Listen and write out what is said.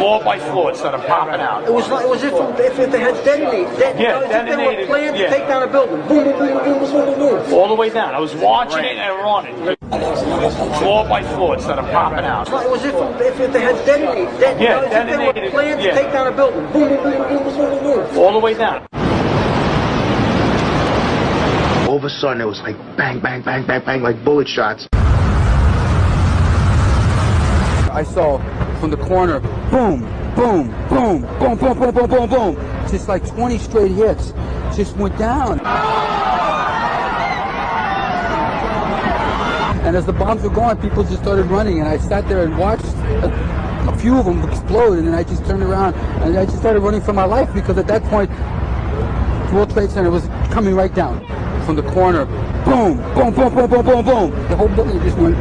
floor by floor, it started popping out. It was like, it was if they had detonated. Detonated. They were planned to take down a building. Boom, boom, boom, boom, boom, boom, boom. All the way down. I was watching it and running. Floor by floor, it started popping out. It was if they had detonated. Detonated. They were planned to take down a building. Boom, boom, boom, boom, boom, boom, boom. All the way down. All of a sudden, it was like bang, bang, bang, bang, bang, like bullet shots. I saw from the corner, boom, boom, boom, boom, boom, boom, boom, boom, boom. Just like 20 straight hits. Just went down. And as the bombs were going, people just started running, and I sat there and watched a few of them explode, and then I just turned around and I just started running for my life, because at that point, the World Trade Center was coming right down from the corner. Boom, boom, boom, boom, boom, boom, boom. The whole building just went